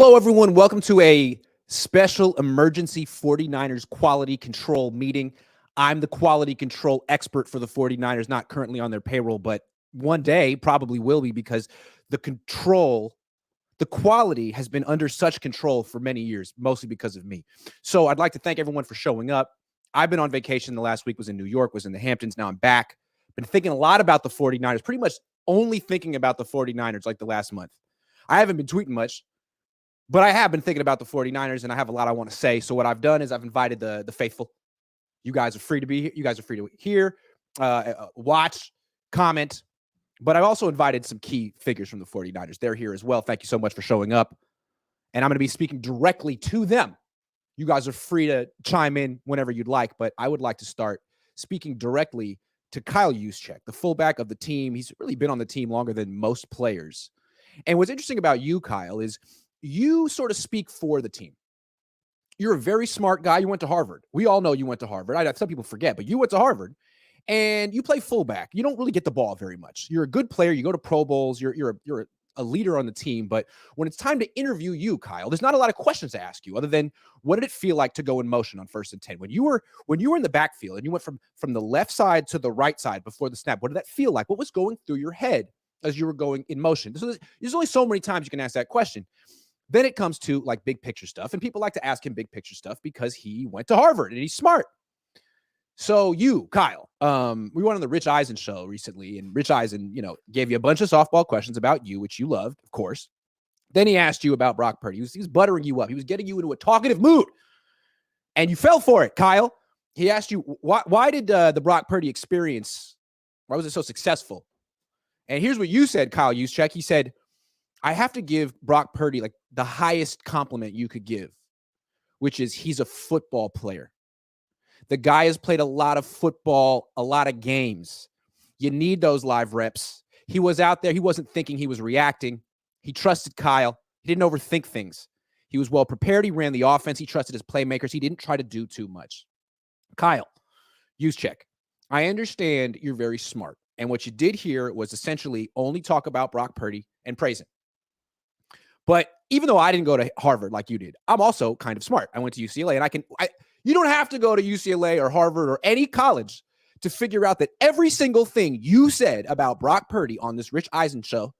Hello, everyone. Welcome to a special emergency 49ers quality control meeting. I'm the quality control expert for the 49ers, not currently on their payroll, but one day probably will be because the quality has been under such control for many years, mostly because of me. So I'd like to thank everyone for showing up. I've been on vacation the last week, was in New York, was in the Hamptons. Now I'm back. Been thinking a lot about the 49ers, pretty much only thinking about the 49ers like the last month. I haven't been tweeting much, but I have been thinking about the 49ers, and I have a lot I want to say. So what I've done is I've invited the faithful. You guys are free to be here. You guys are free to hear, watch, comment. But I've also invited some key figures from the 49ers. They're here as well. Thank you so much for showing up. And I'm going to be speaking directly to them. You guys are free to chime in whenever you'd like, but I would like to start speaking directly to Kyle Juszczyk, the fullback of the team. He's really been on the team longer than most players. And what's interesting about you, Kyle, is you sort of speak for the team. You're a very smart guy. You went to Harvard. We all know you went to Harvard. Some people forget, but you went to Harvard and you play fullback. You don't really get the ball very much. You're a good player. You go to Pro Bowls. You're a leader on the team. But when it's time to interview you, Kyle, there's not a lot of questions to ask you other than what did it feel like to go in motion on 1st and 10? When you were in the backfield and you went from the left side to the right side before the snap, what did that feel like? What was going through your head as you were going in motion? So there's only so many times you can ask that question. Then it comes to like big picture stuff, and people like to ask him big picture stuff because he went to Harvard and he's smart. So you, Kyle, we went on the Rich Eisen show recently, and Rich Eisen, gave you a bunch of softball questions about you, which you loved, of course. Then he asked you about Brock Purdy. He was buttering you up. He was getting you into a talkative mood, and you fell for it, Kyle. He asked you, why did the Brock Purdy experience, why was it so successful? And here's what you said, Kyle Juszczyk. He said, I have to give Brock Purdy like the highest compliment you could give, which is he's a football player. The guy has played a lot of football, a lot of games. You need those live reps. He was out there. He wasn't thinking, he was reacting. He trusted Kyle. He didn't overthink things. He was well prepared. He ran the offense. He trusted his playmakers. He didn't try to do too much. Kyle Juszczyk, I understand you're very smart. And what you did here was essentially only talk about Brock Purdy and praise him. But even though I didn't go to Harvard like you did, I'm also kind of smart. I went to UCLA, and you don't have to go to UCLA or Harvard or any college to figure out that every single thing you said about Brock Purdy on this Rich Eisen show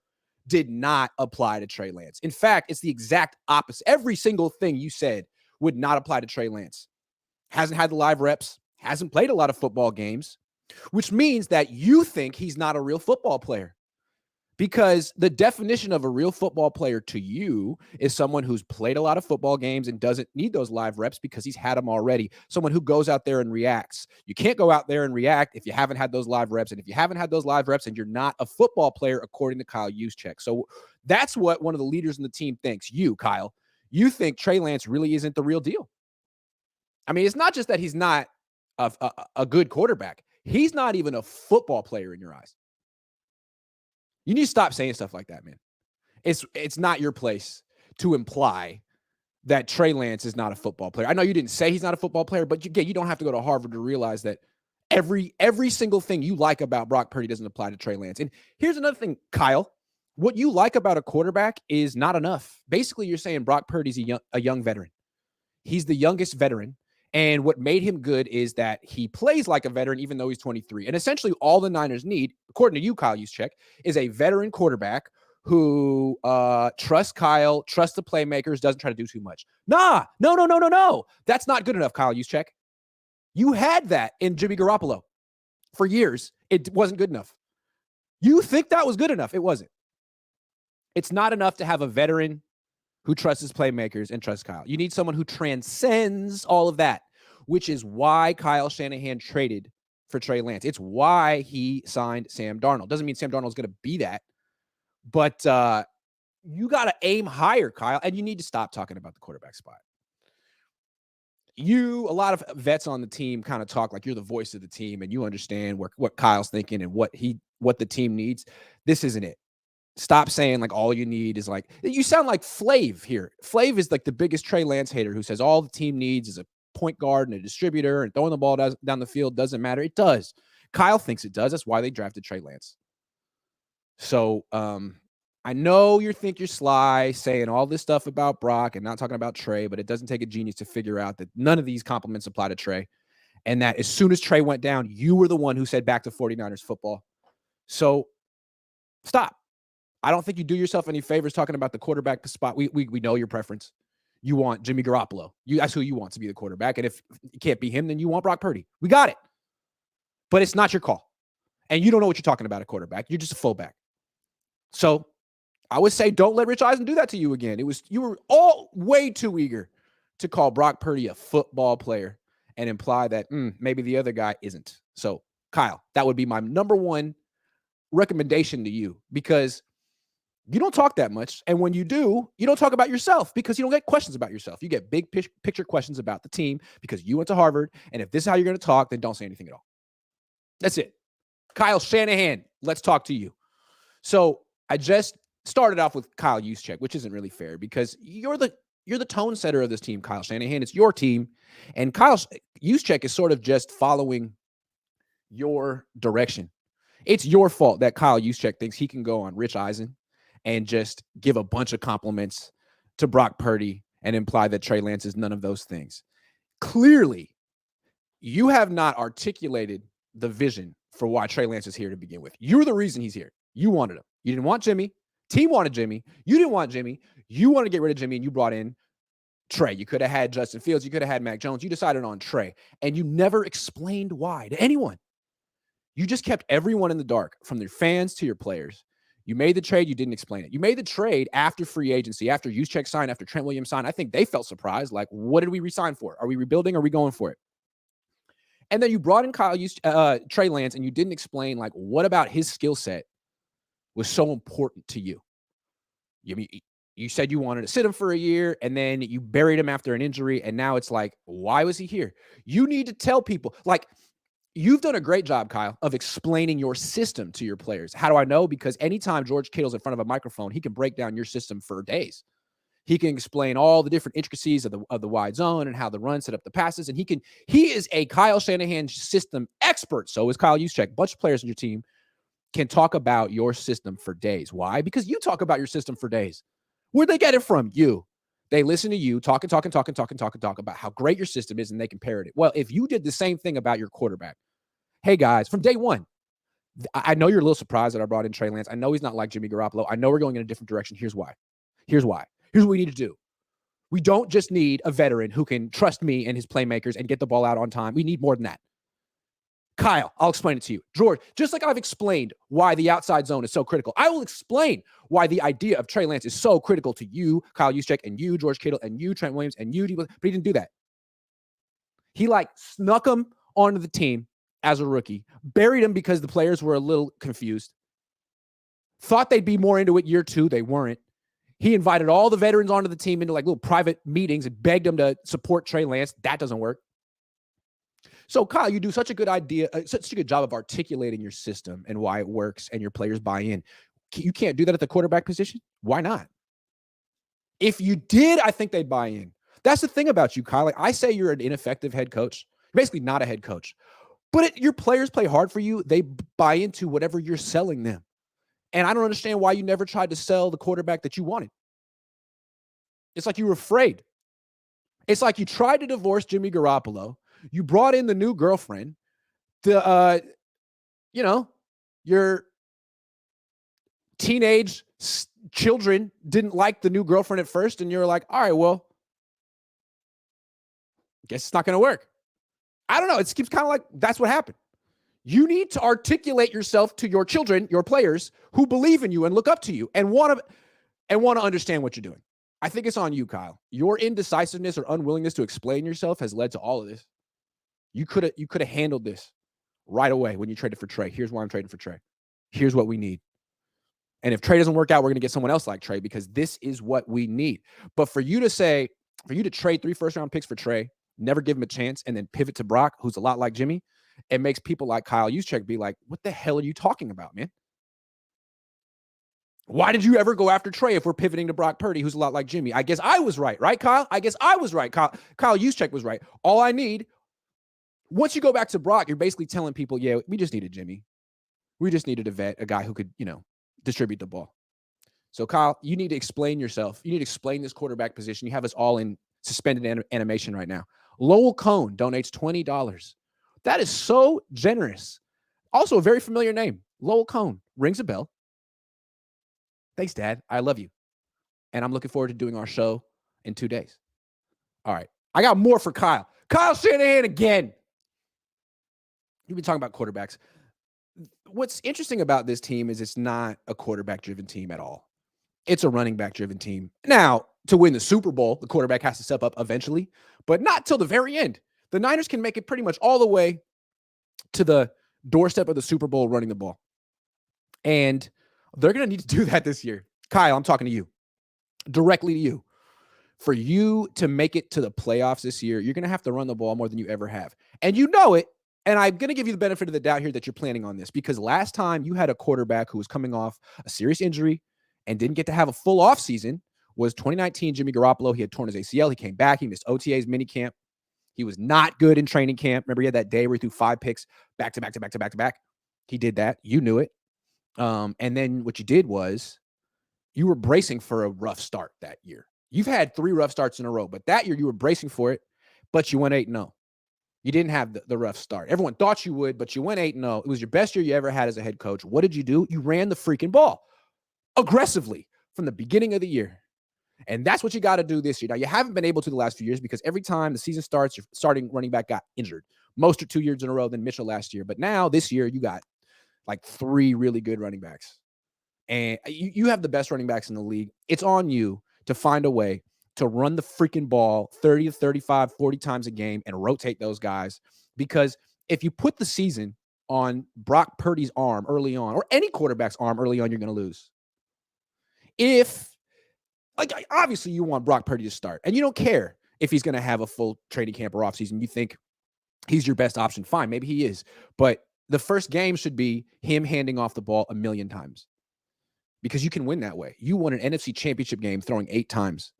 did not apply to Trey Lance. In fact, it's the exact opposite. Every single thing you said would not apply to Trey Lance. Hasn't had the live reps, hasn't played a lot of football games, which means that you think he's not a real football player. Because the definition of a real football player to you is someone who's played a lot of football games and doesn't need those live reps because he's had them already. Someone who goes out there and reacts. You can't go out there and react if you haven't had those live reps. And if you haven't had those live reps, and you're not a football player, according to Kyle Juszczyk. So that's what one of the leaders in the team thinks. You, Kyle, you think Trey Lance really isn't the real deal. I mean, it's not just that he's not a good quarterback. He's not even a football player in your eyes. You need to stop saying stuff like that, man. It's not your place to imply that Trey Lance is not a football player. I know you didn't say he's not a football player, but you don't have to go to Harvard to realize that every single thing you like about Brock Purdy doesn't apply to Trey Lance. And here's another thing, Kyle. What you like about a quarterback is not enough. Basically, you're saying Brock Purdy's a young veteran. He's the youngest veteran. And what made him good is that he plays like a veteran, even though he's 23. And essentially all the Niners need, according to you, Kyle Juszczyk, is a veteran quarterback who trusts Kyle, trusts the playmakers, doesn't try to do too much. No. That's not good enough, Kyle Juszczyk. You had that in Jimmy Garoppolo. For years, it wasn't good enough. You think that was good enough. It wasn't. It's not enough to have a veteran who trusts his playmakers and trusts Kyle. You need someone who transcends all of that, which is why Kyle Shanahan traded for Trey Lance. It's why he signed Sam Darnold. Doesn't mean Sam Darnold's going to be that, but you got to aim higher, Kyle, and you need to stop talking about the quarterback spot. A lot of vets on the team kind of talk like you're the voice of the team and you understand what Kyle's thinking and what the team needs. This isn't it. Stop saying like all you need is like, you sound like Flav here. Flav is like the biggest Trey Lance hater who says all the team needs is a point guard and a distributor, and throwing the ball down the field doesn't matter. It does. Kyle thinks it does. That's why they drafted Trey Lance. So I know you think you're sly, saying all this stuff about Brock and not talking about Trey, but it doesn't take a genius to figure out that none of these compliments apply to Trey. And that as soon as Trey went down, you were the one who said back to 49ers football. So stop. I don't think you do yourself any favors talking about the quarterback spot. We know your preference. You want Jimmy Garoppolo. That's who you want to be the quarterback. And if it can't be him, then you want Brock Purdy. We got it. But it's not your call. And you don't know what you're talking about at quarterback. You're just a fullback. So I would say don't let Rich Eisen do that to you again. You were all way too eager to call Brock Purdy a football player and imply that maybe the other guy isn't. So, Kyle, that would be my number one recommendation to you, because you don't talk that much. And when you do, you don't talk about yourself, because you don't get questions about yourself. You get big picture questions about the team because you went to Harvard. And if this is how you're going to talk, then don't say anything at all. That's it. Kyle Shanahan, let's talk to you. So I just started off with Kyle Juszczyk, which isn't really fair because you're the tone setter of this team, Kyle Shanahan. It's your team. And Kyle Juszczyk is sort of just following your direction. It's your fault that Kyle Juszczyk thinks he can go on Rich Eisen and just give a bunch of compliments to Brock Purdy and imply that Trey Lance is none of those things. Clearly, you have not articulated the vision for why Trey Lance is here to begin with. You're the reason he's here. You wanted him. You didn't want Jimmy. Team wanted Jimmy. You didn't want Jimmy. You wanted to get rid of Jimmy, and you brought in Trey. You could have had Justin Fields. You could have had Mac Jones. You decided on Trey, and you never explained why to anyone. You just kept everyone in the dark, from their fans to your players. You made the trade. You didn't explain it. You made the trade after free agency, after Juszczyk signed, after Trent Williams signed. I think they felt surprised. Like, what did we resign for? Are we rebuilding? Are we going for it? And then you brought in Trey Lance, and you didn't explain, like, what about his skill set was so important to you. You said you wanted to sit him for a year, and then you buried him after an injury, and now it's like, why was he here? You need to tell people. Like, you've done a great job, Kyle, of explaining your system to your players. How do I know? Because anytime George Kittle's in front of a microphone, he can break down your system for days. He can explain all the different intricacies of the wide zone and how the run set up the passes. And he is a Kyle Shanahan system expert. So is Kyle Juszczyk. A bunch of players on your team can talk about your system for days. Why? Because you talk about your system for days. Where'd they get it from? You. They listen to you talk about how great your system is, and they compare it. Well, if you did the same thing about your quarterback, hey guys, from day one, I know you're a little surprised that I brought in Trey Lance. I know he's not like Jimmy Garoppolo. I know we're going in a different direction. Here's why. Here's what we need to do. We don't just need a veteran who can trust me and his playmakers and get the ball out on time. We need more than that. Kyle, I'll explain it to you. George, just like I've explained why the outside zone is so critical, I will explain why the idea of Trey Lance is so critical to you, Kyle Juszczyk, and you, George Kittle, and you, Trent Williams, and you, Deebo, but he didn't do that. He snuck him onto the team as a rookie, buried him because the players were a little confused, thought they'd be more into it year two. They weren't. He invited all the veterans onto the team into little private meetings and begged them to support Trey Lance. That doesn't work. So, Kyle, you do such a good job of articulating your system and why it works, and your players buy in. You can't do that at the quarterback position? Why not? If you did, I think they'd buy in. That's the thing about you, Kyle. I say you're an ineffective head coach. You're basically not a head coach. But your players play hard for you. They buy into whatever you're selling them. And I don't understand why you never tried to sell the quarterback that you wanted. It's like you were afraid. It's like you tried to divorce Jimmy Garoppolo. You brought in the new girlfriend. Your teenage children didn't like the new girlfriend at first, and you're like, all right, well, guess it's not going to work. I don't know. It seems kind of like that's what happened. You need to articulate yourself to your children, your players, who believe in you and look up to you and want to understand what you're doing. I think it's on you, Kyle. Your indecisiveness or unwillingness to explain yourself has led to all of this. You could have handled this right away when you traded for Trey. Here's why I'm trading for Trey. Here's what we need. And if Trey doesn't work out, we're going to get someone else like Trey, because this is what we need. But for you to trade 3 first-round picks for Trey, never give him a chance, and then pivot to Brock, who's a lot like Jimmy, it makes people like Kyle Juszczyk be like, what the hell are you talking about, man? Why did you ever go after Trey if we're pivoting to Brock Purdy, who's a lot like Jimmy? I guess I was right, Kyle? I guess I was right. Kyle Juszczyk was right. All I need, once you go back to Brock, you're basically telling people, yeah, we just needed Jimmy. We just needed a vet, a guy who could, distribute the ball. So, Kyle, you need to explain yourself. You need to explain this quarterback position. You have us all in suspended animation right now. Lowell Cohn donates $20. That is so generous. Also, a very familiar name. Lowell Cohn. Rings a bell. Thanks, Dad. I love you. And I'm looking forward to doing our show in 2 days. All right. I got more for Kyle. Kyle Shanahan again. You've been talking about quarterbacks. What's interesting about this team is it's not a quarterback-driven team at all. It's a running back-driven team. Now, to win the Super Bowl, the quarterback has to step up eventually, but not till the very end. The Niners can make it pretty much all the way to the doorstep of the Super Bowl running the ball. And they're going to need to do that this year. Kyle, I'm talking to you. Directly to you. For you to make it to the playoffs this year, you're going to have to run the ball more than you ever have. And you know it. And I'm going to give you the benefit of the doubt here that you're planning on this, because last time you had a quarterback who was coming off a serious injury and didn't get to have a full offseason was 2019 Jimmy Garoppolo. He had torn his ACL. He came back. He missed OTA's minicamp. He was not good in training camp. Remember, he had that day where he threw 5 picks back to back. He did that. You knew it. And then what you did was you were bracing for a rough start that year. You've had 3 rough starts in a row, but that year you were bracing for it, but you went 8-0. You didn't have the rough start. Everyone thought you would, but you went 8-0. It was your best year you ever had as a head coach. What did you do? You ran the freaking ball aggressively from the beginning of the year. And that's what you got to do this year. Now, you haven't been able to the last few years because every time the season starts, your starting running back got injured. Most are 2 years in a row, then Mitchell last year. But now, this year, you got like 3 really good running backs. And you have the best running backs in the league. It's on you to find a way to run the freaking ball 30 to 35, 40 times a game and rotate those guys. Because if you put the season on Brock Purdy's arm early on, or any quarterback's arm early on, you're going to lose. Obviously you want Brock Purdy to start, and you don't care if he's going to have a full training camp or offseason. You think he's your best option. Fine, maybe he is. But the first game should be him handing off the ball 1,000,000 times, because you can win that way. You won an NFC championship game throwing 8 times.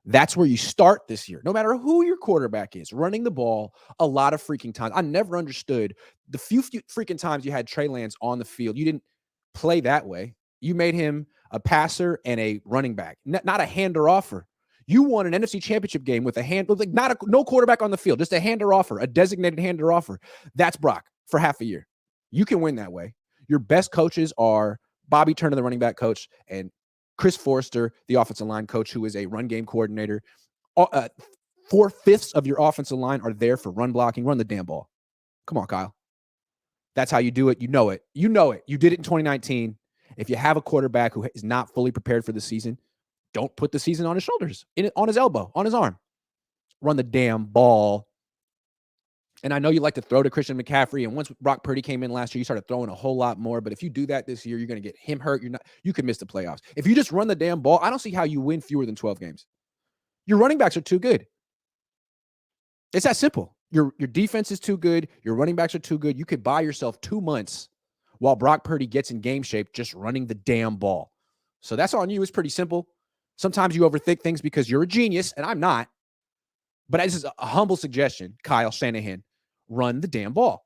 That's where you start this year, no matter who your quarterback is, running the ball a lot of freaking times. I never understood the few freaking times you had Trey Lance on the field. You didn't play that way. You made him a passer and a running back, not a hander offer. You won an NFC championship game with no quarterback on the field, just a hander offer, a designated hander offer. That's Brock for half a year. You can win that way. Your best coaches are Bobby Turner, the running back coach, and Chris Forrester, the offensive line coach, who is a run game coordinator. 4/5 of your offensive line are there for run blocking. Run the damn ball. Come on, Kyle. That's how you do it. You know it. You know it. You did it in 2019. If you have a quarterback who is not fully prepared for the season, don't put the season on his shoulders, on his elbow, on his arm. Run the damn ball. And I know you like to throw to Christian McCaffrey. And once Brock Purdy came in last year, you started throwing a whole lot more. But if you do that this year, you're going to get him hurt. You could miss the playoffs. If you just run the damn ball, I don't see how you win fewer than 12 games. Your running backs are too good. It's that simple. Your defense is too good. Your running backs are too good. You could buy yourself 2 months while Brock Purdy gets in game shape just running the damn ball. So that's on you. It's pretty simple. Sometimes you overthink things because you're a genius, and I'm not. But this is a humble suggestion, Kyle Shanahan. Run the damn ball.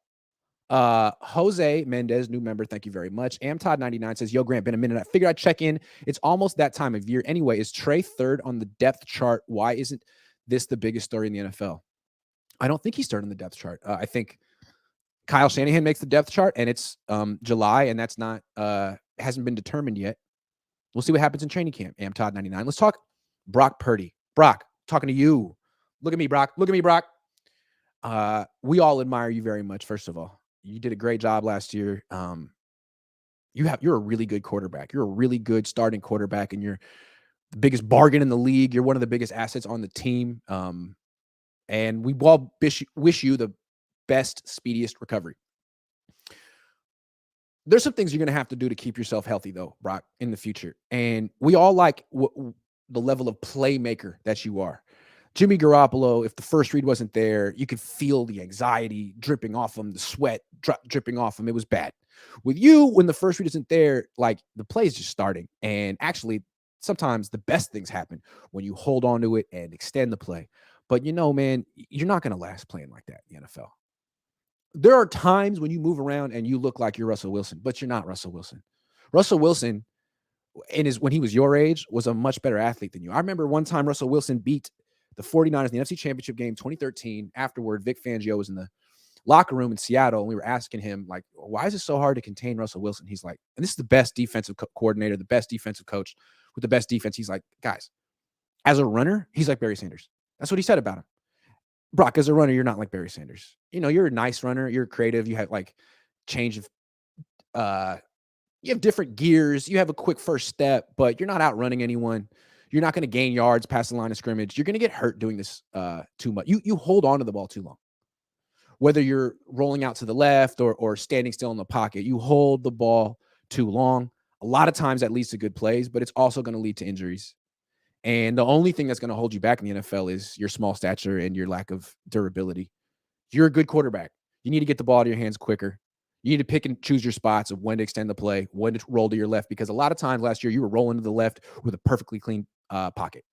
Jose Mendez, new member, thank you very much. AmTodd99 says, yo, Grant, been a minute. I figured I'd check in. It's almost that time of year. Anyway, is Trey third on the depth chart? Why isn't this the biggest story in the NFL? I don't think he's third on the depth chart. I think Kyle Shanahan makes the depth chart, and it's July, and that's not hasn't been determined yet. We'll see what happens in training camp. AmTodd99. Let's talk Brock Purdy. Brock, talking to you. Look at me, Brock. Look at me, Brock. We all admire you very much. First of all, you did a great job last year. You're a really good quarterback. You're a really good starting quarterback, and you're the biggest bargain in the league. You're one of the biggest assets on the team. And we all wish you the best, speediest recovery. There's some things you're going to have to do to keep yourself healthy, though, Brock, in the future. And we all like the level of playmaker that you are. Jimmy Garoppolo, if the first read wasn't there, you could feel the anxiety dripping off him, the sweat dripping off him. It was bad. With you, when the first read isn't there, like the play is just starting. And actually, sometimes the best things happen when you hold on to it and extend the play. But man, you're not going to last playing like that in the NFL. There are times when you move around and you look like you're Russell Wilson, but you're not Russell Wilson. Russell Wilson when he was your age, was a much better athlete than you. I remember one time Russell Wilson beat the 49ers in the NFC Championship game 2013. Afterward, Vic Fangio was in the locker room in Seattle, and we were asking him, like, why is it so hard to contain Russell Wilson? He's like, and this is the best defensive coordinator, the best defensive coach with the best defense. He's like, guys, as a runner, he's like Barry Sanders. That's what he said about him. Brock, as a runner, you're not like Barry Sanders. You're a nice runner. You're creative. You have like change of, you have different gears. You have a quick first step, but you're not outrunning anyone. You're not going to gain yards past the line of scrimmage. You're going to get hurt doing this too much. You hold on to the ball too long. Whether you're rolling out to the left or standing still in the pocket, you hold the ball too long. A lot of times that leads to good plays, but it's also going to lead to injuries. And the only thing that's going to hold you back in the NFL is your small stature and your lack of durability. You're a good quarterback. You need to get the ball to your hands quicker. You need to pick and choose your spots of when to extend the play, when to roll to your left, because a lot of times last year you were rolling to the left with a perfectly clean pocket.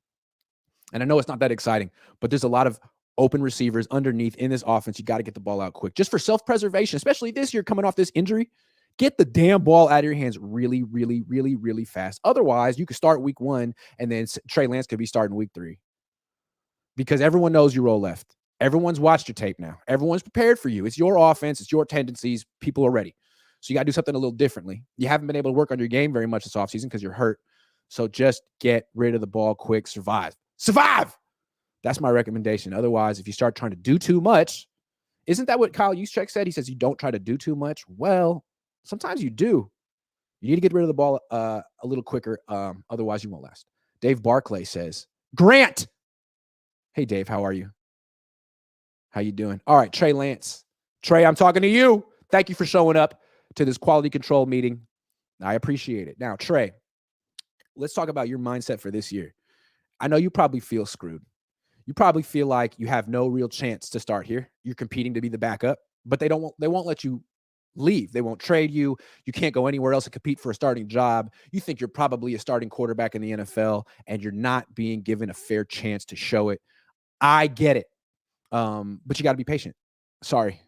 And I know it's not that exciting, but there's a lot of open receivers underneath in this offense. You got to get the ball out quick just for self-preservation, especially this year coming off this injury. Get the damn ball out of your hands really, really, really, really fast. Otherwise, you could start week 1 and then Trey Lance could be starting week 3 because everyone knows you roll left. Everyone's watched your tape now. Everyone's prepared for you. It's your offense. It's your tendencies. People are ready. So you got to do something a little differently. You haven't been able to work on your game very much this offseason because you're hurt. So just get rid of the ball quick. Survive. Survive! That's my recommendation. Otherwise, if you start trying to do too much, isn't that what Kyle Juszczyk said? He says you don't try to do too much. Well, sometimes you do. You need to get rid of the ball a little quicker. Otherwise, you won't last. Dave Barclay says, Grant. Hey, Dave, how are you? How you doing? All right, Trey Lance. Trey, I'm talking to you. Thank you for showing up to this quality control meeting. I appreciate it. Now, Trey, let's talk about your mindset for this year. I know you probably feel screwed. You probably feel like you have no real chance to start here. You're competing to be the backup, but they won't let you leave. They won't trade you. You can't go anywhere else and compete for a starting job. You think you're probably a starting quarterback in the NFL, and you're not being given a fair chance to show it. I get it. But you got to be patient. Sorry.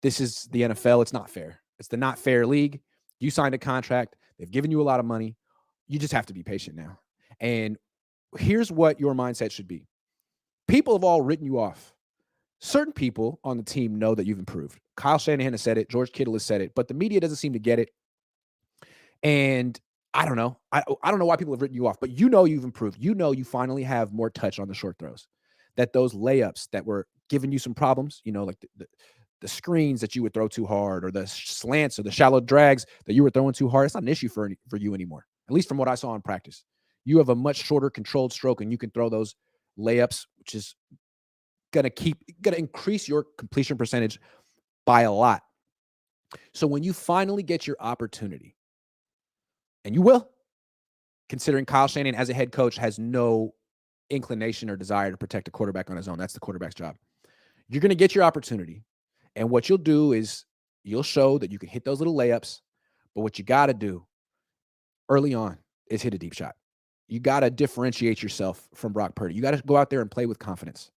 This is the NFL. It's not fair. It's the not fair league. You signed a contract. They've given you a lot of money. You just have to be patient now. And here's what your mindset should be. People have all written you off. Certain people on the team know that you've improved. Kyle Shanahan has said it. George Kittle has said it. But the media doesn't seem to get it. And I don't know. I don't know why people have written you off. But you know you've improved. You know you finally have more touch on the short throws. That those layups that were giving you some problems, like the screens that you would throw too hard, or the slants or the shallow drags that you were throwing too hard, it's not an issue for you anymore, at least from what I saw in practice. You have a much shorter controlled stroke, and you can throw those layups, which is going to increase your completion percentage by a lot. So when you finally get your opportunity, and you will, considering Kyle Shanahan as a head coach has no inclination or desire to protect a quarterback on his own. That's the quarterback's job. You're going to get your opportunity. And what you'll do is you'll show that you can hit those little layups. But what you got to do early on is hit a deep shot. You got to differentiate yourself from Brock Purdy. You got to go out there and play with confidence,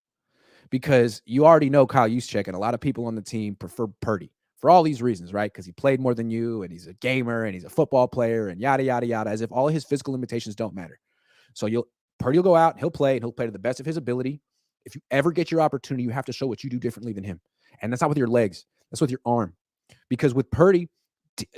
because you already know Kyle Juszczyk, and a lot of people on the team prefer Purdy for all these reasons, right? Because he played more than you, and he's a gamer, and he's a football player, and yada, yada, yada, as if all of his physical limitations don't matter. So Purdy will go out, he'll play, and he'll play to the best of his ability. If you ever get your opportunity, you have to show what you do differently than him. And that's not with your legs. That's with your arm. Because with Purdy,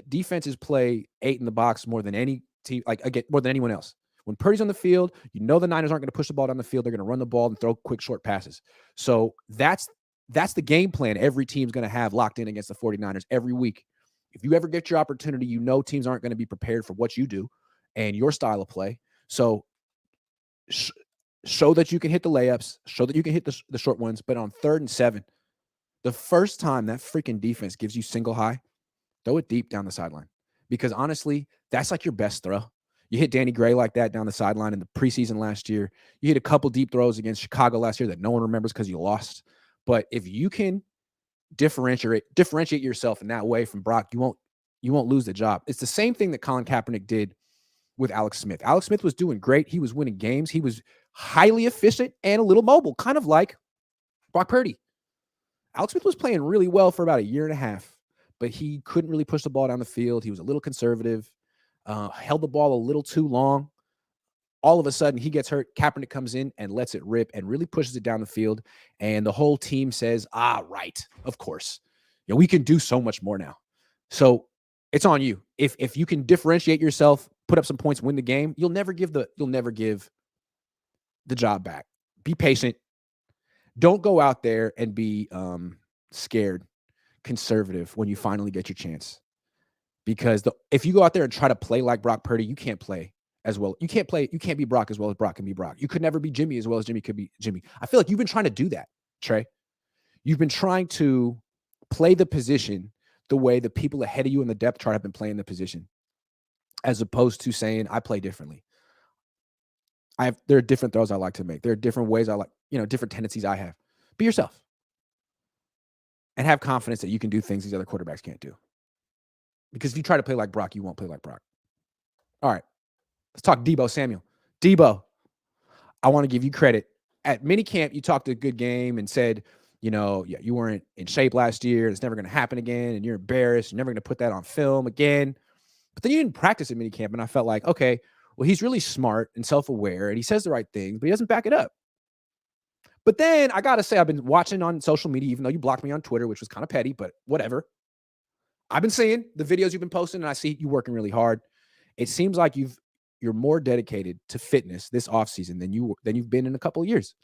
defenses play 8 in the box more than any team, more than anyone else. When Purdy's on the field, the Niners aren't going to push the ball down the field. They're going to run the ball and throw quick, short passes. So that's the game plan every team's going to have locked in against the 49ers every week. If you ever get your opportunity, teams aren't going to be prepared for what you do and your style of play. So show that you can hit the layups, show that you can hit the short ones, but on 3rd and 7, the first time that freaking defense gives you single high, throw it deep down the sideline. Because honestly, that's like your best throw. You hit Danny Gray like that down the sideline in the preseason last year. You hit a couple deep throws against Chicago last year that no one remembers because you lost. But if you can differentiate yourself in that way from Brock, you won't lose the job. It's the same thing that Colin Kaepernick did with Alex Smith. Alex Smith was doing great. He was winning games. He was highly efficient and a little mobile, kind of like Brock Purdy. Alex Smith was playing really well for about a year and a half, but he couldn't really push the ball down the field. He was a little conservative. held the ball a little too long. All of a sudden, he gets hurt. Kaepernick comes in and lets it rip and really pushes it down the field. And the whole team says, right, of course. We can do so much more now. So it's on you. If you can differentiate yourself, put up some points, win the game, you'll never give the job back. Be patient. Don't go out there and be scared, conservative when you finally get your chance. Because if you go out there and try to play like Brock Purdy, you can't play as well. You can't be Brock as well as Brock can be Brock. You could never be Jimmy as well as Jimmy could be Jimmy. I feel like you've been trying to do that, Trey. You've been trying to play the position the way the people ahead of you in the depth chart have been playing the position, as opposed to saying, I play differently. There are different throws I like to make. There are different ways I like, different tendencies I have. Be yourself. And have confidence that you can do things these other quarterbacks can't do. Because if you try to play like Brock, you won't play like Brock. All right. Let's talk Deebo Samuel. Deebo, I want to give you credit. At minicamp, you talked a good game and said, you weren't in shape last year. It's never going to happen again. And you're embarrassed. You're never going to put that on film again. But then you didn't practice at minicamp. And I felt like, okay, well, he's really smart and self-aware and he says the right things, but he doesn't back it up. But then I got to say, I've been watching on social media, even though you blocked me on Twitter, which was kind of petty, but whatever. I've been seeing the videos you've been posting and I see you working really hard. It seems like you're more dedicated to fitness this offseason than you've been in a couple of years.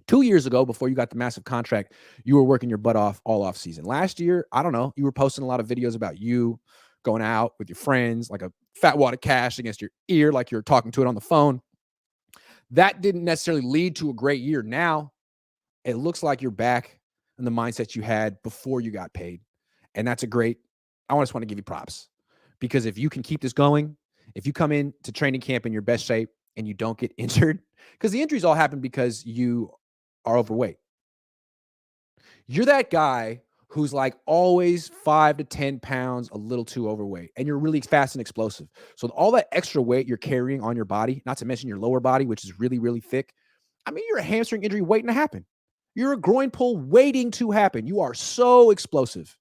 2 years ago, before you got the massive contract, you were working your butt off all offseason. Last year, I don't know, you were posting a lot of videos about you going out with your friends, like a fat wad of cash against your ear, like you're talking to it on the phone. That didn't necessarily lead to a great year. Now, it looks like you're back in the mindset you had before you got paid. And that's I just want to give you props. Because if you can keep this going, if you come in to training camp in your best shape and you don't get injured, because the injuries all happen because you are overweight. You're that guy who's like always 5 to 10 pounds a little too overweight, and you're really fast and explosive. So all that extra weight you're carrying on your body, not to mention your lower body, which is really, really thick. I mean, you're a hamstring injury waiting to happen. You're a groin pull waiting to happen. You are so explosive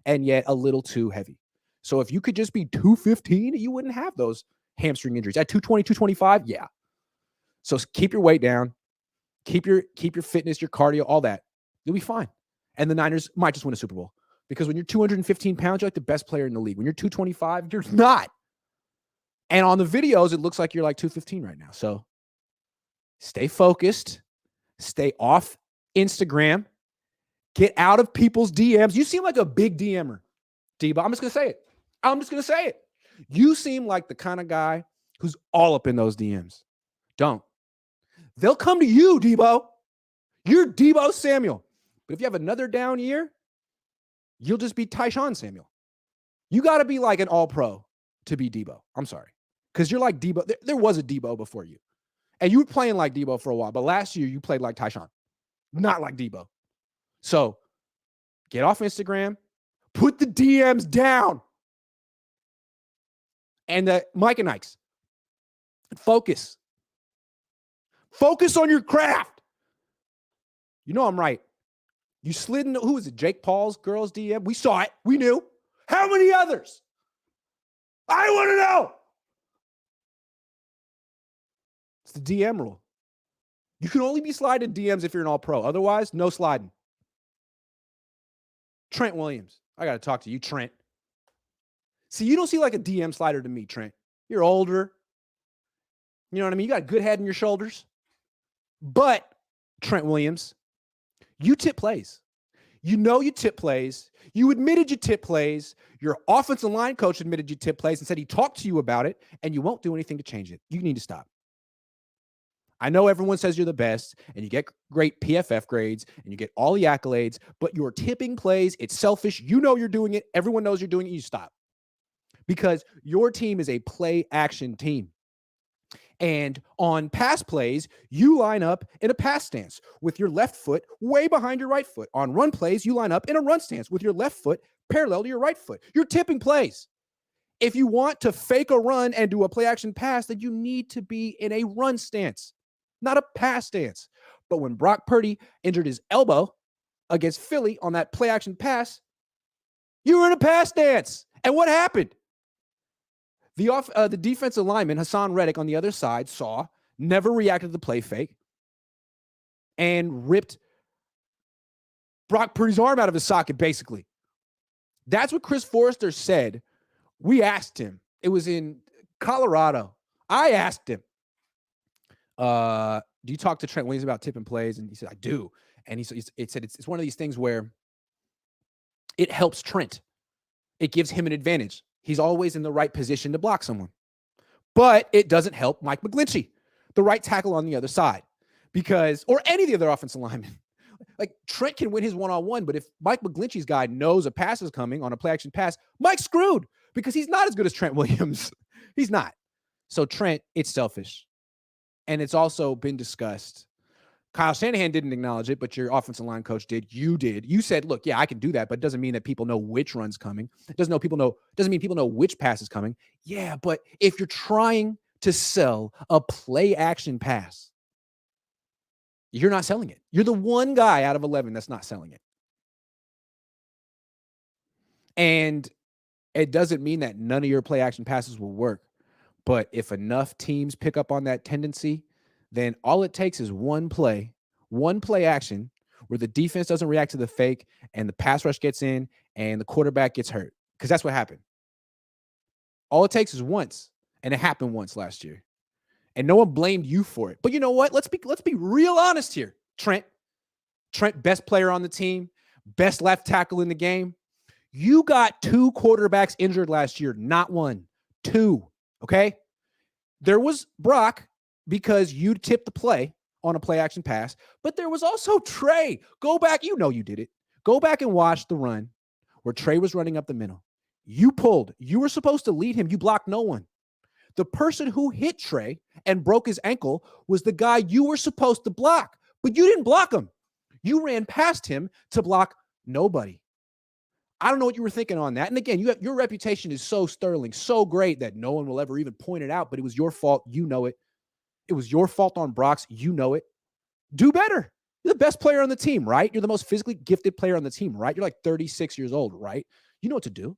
and yet a little too heavy. So if you could just be 215, you wouldn't have those hamstring injuries. At 220, 225, yeah. So keep your weight down. Keep your fitness, your cardio, all that. You'll be fine. And the Niners might just win a Super Bowl. Because when you're 215 pounds, you're like the best player in the league. When you're 225, you're not. And on the videos, it looks like you're like 215 right now. So stay focused. Stay off Instagram. Get out of people's DMs. You seem like a big DMer, Deebo. I'm just going to say it. You seem like the kind of guy who's all up in those DMs. Don't. They'll come to you, Deebo. You're Deebo Samuel. But if you have another down year, you'll just be Tyshawn Samuel. You got to be like an all-pro to be Deebo. I'm sorry. Because you're like Deebo. There was a Deebo before you. And you were playing like Deebo for a while. But last year, you played like Tyshawn. Not like Deebo. So get off Instagram. Put the DMs down. And the Mike and Ike's. Focus. Focus on your craft. You know I'm right. You slid into, who was it, Jake Paul's girl's DM? We saw it. We knew. How many others? I want to know. It's the DM rule. You can only be sliding DMs if you're an all-pro. Otherwise, no sliding. Trent Williams. I got to talk to you, Trent. See, you don't see like a DM slider to me, Trent. You're older. You know what I mean? You got a good head in your shoulders. But, Trent Williams, you tip plays. You know you tip plays. You admitted you tip plays. Your offensive line coach admitted you tip plays and said he talked to you about it, and you won't do anything to change it. You need to stop. I know everyone says you're the best, and you get great PFF grades, and you get all the accolades, but you're tipping plays. It's selfish. You know you're doing it. Everyone knows you're doing it. You stop. Because your team is a play-action team. And on pass plays, you line up in a pass stance with your left foot way behind your right foot. On run plays, you line up in a run stance with your left foot parallel to your right foot. You're tipping plays. If you want to fake a run and do a play-action pass, then you need to be in a run stance, not a pass stance. But when Brock Purdy injured his elbow against Philly on that play-action pass, you were in a pass stance. And what happened? The defensive lineman, Hassan Reddick, on the other side, never reacted to the play fake, and ripped Brock Purdy's arm out of his socket, basically. That's what Chris Forrester said. We asked him. It was in Colorado. I asked him, do you talk to Trent Williams about tipping plays? And he said, I do. And he said, it's one of these things where it helps Trent. It gives him an advantage. He's always in the right position to block someone. But it doesn't help Mike McGlinchey, the right tackle on the other side, or any of the other offensive linemen. Like, Trent can win his one-on-one, but if Mike McGlinchey's guy knows a pass is coming on a play-action pass, Mike's screwed because he's not as good as Trent Williams. He's not. So Trent, it's selfish. And it's also been discussed. Kyle Shanahan didn't acknowledge it, but your offensive line coach did. You did. You said, look, yeah, I can do that, but it doesn't mean that people know which run's coming. It doesn't mean people know which pass is coming. Yeah, but if you're trying to sell a play-action pass, you're not selling it. You're the one guy out of 11 that's not selling it. And it doesn't mean that none of your play-action passes will work. But if enough teams pick up on that tendency, then all it takes is one play action where the defense doesn't react to the fake and the pass rush gets in and the quarterback gets hurt. Because that's what happened. All it takes is once, and it happened once last year. And no one blamed you for it. But you know what? Let's be real honest here. Trent, best player on the team, best left tackle in the game. You got 2 quarterbacks injured last year, not 1, 2. Okay? There was Brock because you tipped the play on a play action pass, but there was also Trey. Go back. You know you did it. Go back and watch the run where Trey was running up the middle. You pulled. You were supposed to lead him. You blocked no one. The person who hit Trey and broke his ankle was the guy you were supposed to block, but you didn't block him. You ran past him to block nobody. I don't know what you were thinking on that. And again, your reputation is so sterling, so great that no one will ever even point it out, but it was your fault. You know it. It was your fault on Brock's. You know it. Do better. You're the best player on the team, right? You're the most physically gifted player on the team, right? You're like 36 years old, right? You know what to do.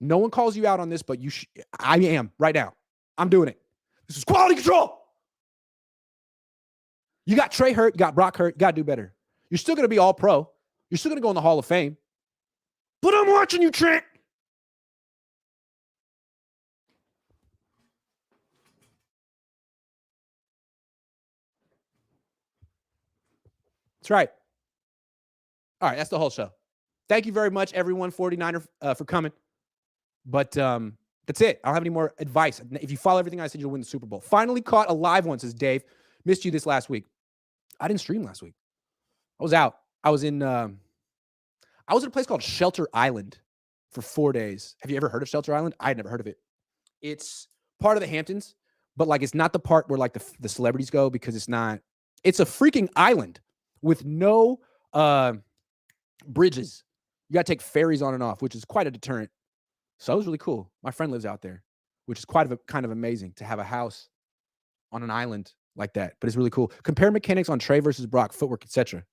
No one calls you out on this, but I am right now. I'm doing it. This is quality control. You got Trey hurt, you got Brock hurt, you got to do better. You're still going to be all pro. You're still going to go in the Hall of Fame. But I'm watching you, Trent. That's right. All right, that's the whole show. Thank you very much, everyone, 49er, for coming. But that's it. I don't have any more advice. If you follow everything I said, you'll win the Super Bowl. Finally caught a live one, says Dave. Missed you this last week. I didn't stream last week. I was out. I was in a place called Shelter Island for 4 days. Have you ever heard of Shelter Island? I had never heard of it. It's part of the Hamptons, but like it's not the part where like the celebrities go because it's not. It's a freaking island with no bridges. You got to take ferries on and off, which is quite a deterrent. So it was really cool. My friend lives out there, which is kind of amazing to have a house on an island like that. But it's really cool. Compare mechanics on Trey versus Brock, footwork, etc.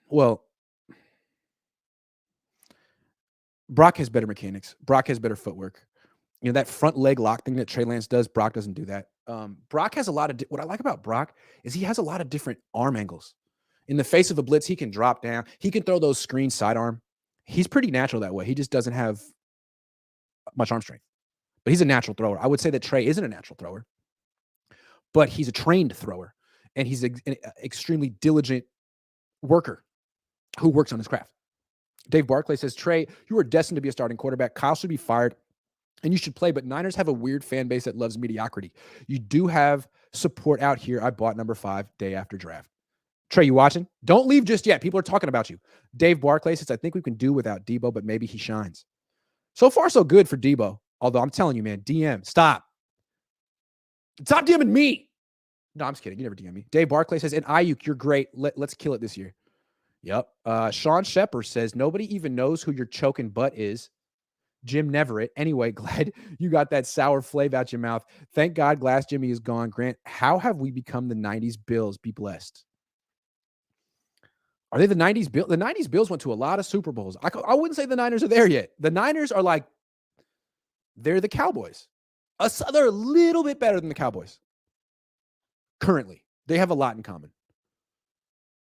Well, Brock has better mechanics. Brock has better footwork. You know, that front leg lock thing that Trey Lance does, Brock doesn't do that. Brock has a lot of what I like about Brock is he has a lot of different arm angles. In the face of a blitz, he can drop down. He can throw those screen sidearm. He's pretty natural that way. He just doesn't have much arm strength. But he's a natural thrower. I would say that Trey isn't a natural thrower, but he's a trained thrower. And he's an extremely diligent worker who works on his craft. Dave Barclay says, Trey, you are destined to be a starting quarterback. Kyle should be fired, and you should play. But Niners have a weird fan base that loves mediocrity. You do have support out here. I bought number 5 day after draft. Trey, you watching? Don't leave just yet. People are talking about you. Dave Barclay says, I think we can do without Deebo, but maybe he shines. So far, so good for Deebo. Although I'm telling you, man, DM, stop. Stop DMing me. No, I'm just kidding. You never DM me. Dave Barclay says, and Ayuk, you're great. Let's kill it this year. Yep. Sean Shepard says, nobody even knows who your choking butt is. Jim Neverett. Anyway, glad you got that sour flavor out your mouth. Thank God Glass Jimmy is gone. Grant, how have we become the 90s Bills? Be blessed. Are they the 90s Bills? The 90s Bills went to a lot of Super Bowls. I wouldn't say the Niners are there yet. The Niners are like, they're the Cowboys. They're a little bit better than the Cowboys. Currently. They have a lot in common.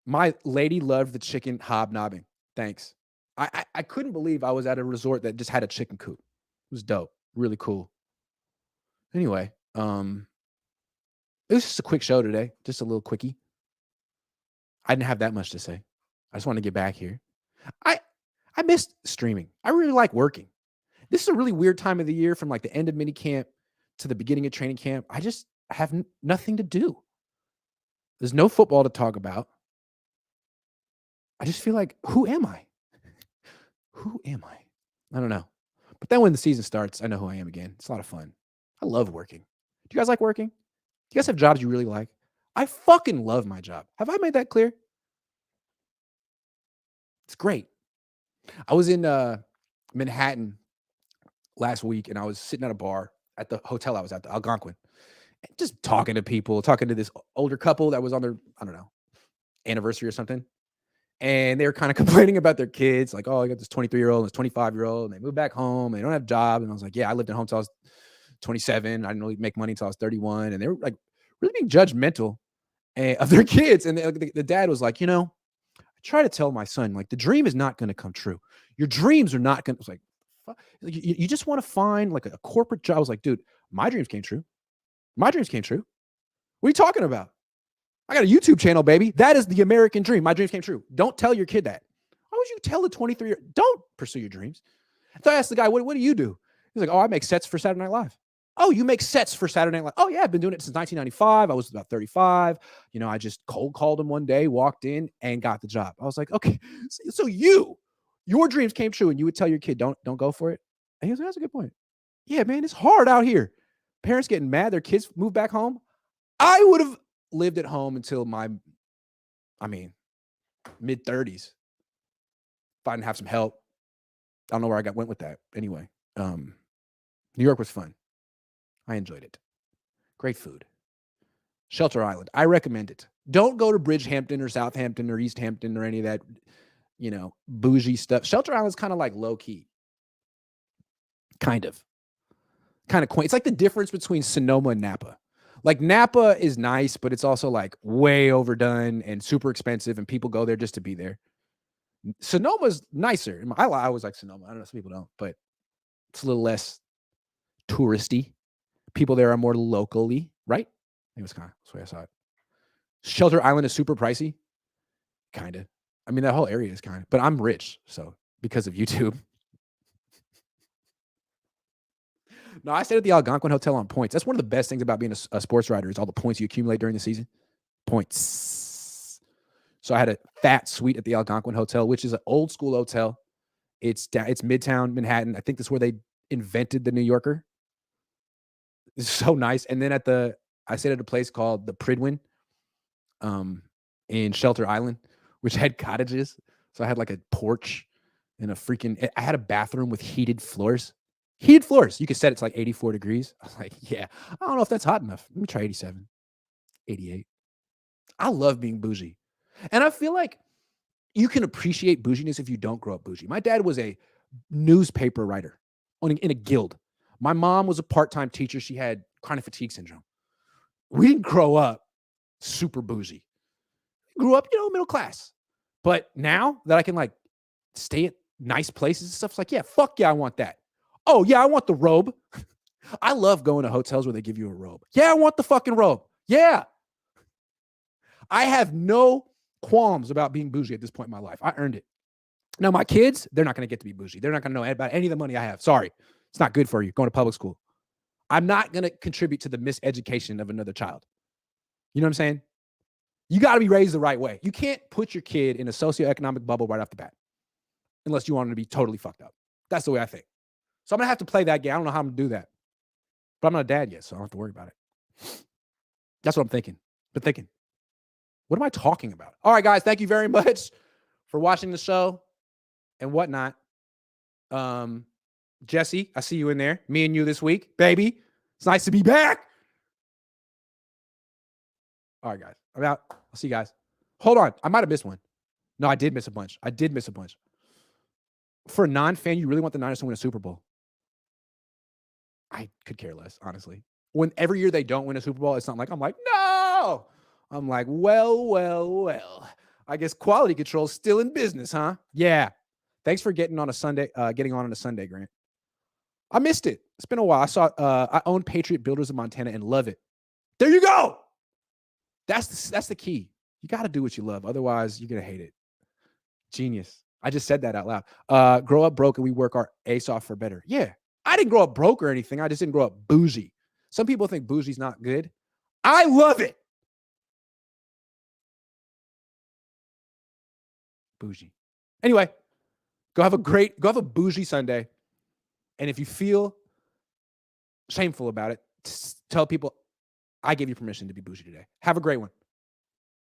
My lady loved the chicken hobnobbing. Thanks. I couldn't believe I was at a resort that just had a chicken coop. It was dope. Really cool. Anyway, it was just a quick show today. Just a little quickie. I didn't have that much to say. I just want to get back here. I missed streaming. I really like working. This is a really weird time of the year from like the end of minicamp to the beginning of training camp. I just have nothing to do. There's no football to talk about. I just feel like, who am I? Who am I? I don't know. But then when the season starts, I know who I am again. It's a lot of fun. I love working. Do you guys like working? Do you guys have jobs you really like? I fucking love my job. Have I made that clear? It's great. I was in Manhattan last week, and I was sitting at a bar at the hotel I was at, the Algonquin, and just talking to people, talking to this older couple that was on their, I don't know, anniversary or something. And they were kind of complaining about their kids, like, oh, I got this 23-year-old and this 25-year-old, and they moved back home, and they don't have a job. And I was like, yeah, I lived at home until I was 27. I didn't really make money until I was 31. And they were like really being judgmental of their kids. And the dad was like, I try to tell my son, like, the dream is not going to come true. Your dreams are not going to, like, you just want to find like a corporate job. I was like, dude, my dreams came true. My dreams came true. What are you talking about? I got a YouTube channel, baby. That is the American dream. My dreams came true. Don't tell your kid that. Why would you tell a 23-year-old? Don't pursue your dreams. So I asked the guy, what do you do? He's like, oh, I make sets for Saturday Night Live. Oh, you make sets for Saturday Night Live? Oh, yeah, I've been doing it since 1995. I was about 35. I just cold called him one day, walked in, and got the job. I was like, okay, so your dreams came true, and you would tell your kid, don't go for it? And he was like, that's a good point. Yeah, man, it's hard out here. Parents getting mad. Their kids move back home. I would have lived at home until my, mid-30s. If I didn't have some help. I don't know where I went with that. Anyway, New York was fun. I enjoyed it. Great food. Shelter Island. I recommend it. Don't go to Bridgehampton or Southampton or East Hampton or any of that, bougie stuff. Shelter Island's kind of like low-key. Kind of quaint. It's like the difference between Sonoma and Napa. Like, Napa is nice, but it's also like way overdone and super expensive, and people go there just to be there. Sonoma's nicer. I always like Sonoma. I don't know, some people don't, but it's a little less touristy. People there are more locally, right? It was kind of that's the way I saw it. Shelter Island is super pricey. Kind of. That whole area is kind of, but I'm rich, so because of YouTube. No, I stayed at the Algonquin Hotel on points. That's one of the best things about being a sports writer is all the points you accumulate during the season. Points. So I had a fat suite at the Algonquin Hotel, which is an old school hotel. It's Midtown Manhattan. I think that's where they invented the New Yorker. It's so nice. And then I stayed at a place called the Pridwin in Shelter Island, which had cottages. So I had like a porch and I had a bathroom with heated floors. Heated floors. You could set it to like 84 degrees. I was like, yeah, I don't know if that's hot enough. Let me try 87, 88. I love being bougie. And I feel like you can appreciate bouginess if you don't grow up bougie. My dad was a newspaper writer in a guild. My mom was a part-time teacher. She had chronic fatigue syndrome. We didn't grow up super bougie. We grew up, middle class. But now that I can like stay at nice places and stuff, it's like, yeah, fuck yeah, I want that. Oh, yeah, I want the robe. I love going to hotels where they give you a robe. Yeah, I want the fucking robe. Yeah. I have no qualms about being bougie at this point in my life. I earned it. Now, my kids, they're not going to get to be bougie. They're not going to know about any of the money I have. Sorry. It's not good for you going to public school. I'm not going to contribute to the miseducation of another child. You know what I'm saying? You got to be raised the right way. You can't put your kid in a socioeconomic bubble right off the bat unless you want them to be totally fucked up. That's the way I think. So I'm going to have to play that game. I don't know how I'm going to do that. But I'm not a dad yet, so I don't have to worry about it. That's what I'm thinking. What am I talking about? All right, guys, thank you very much for watching the show and whatnot. Jesse, I see you in there. Me and you this week, baby. It's nice to be back. All right, guys. I'm out. I'll see you guys. Hold on. I might have missed one. No, I did miss a bunch. For a non-fan, you really want the Niners to win a Super Bowl? I could care less, honestly. When every year they don't win a Super Bowl, it's not like I'm like, no. I'm like, well. I guess quality control is still in business, huh? Yeah. Thanks for getting on a Sunday, Grant. I missed it. It's been a while. I own Patriot Builders in Montana and love it. There you go. That's the key. You got to do what you love. Otherwise, you're going to hate it. Genius. I just said that out loud. Grow up broke and we work our ace off for better. Yeah. I didn't grow up broke or anything. I just didn't grow up bougie. Some people think bougie's not good. I love it. Bougie. Anyway, go have a bougie Sunday. And if you feel shameful about it, tell people I gave you permission to be bougie today. Have a great one.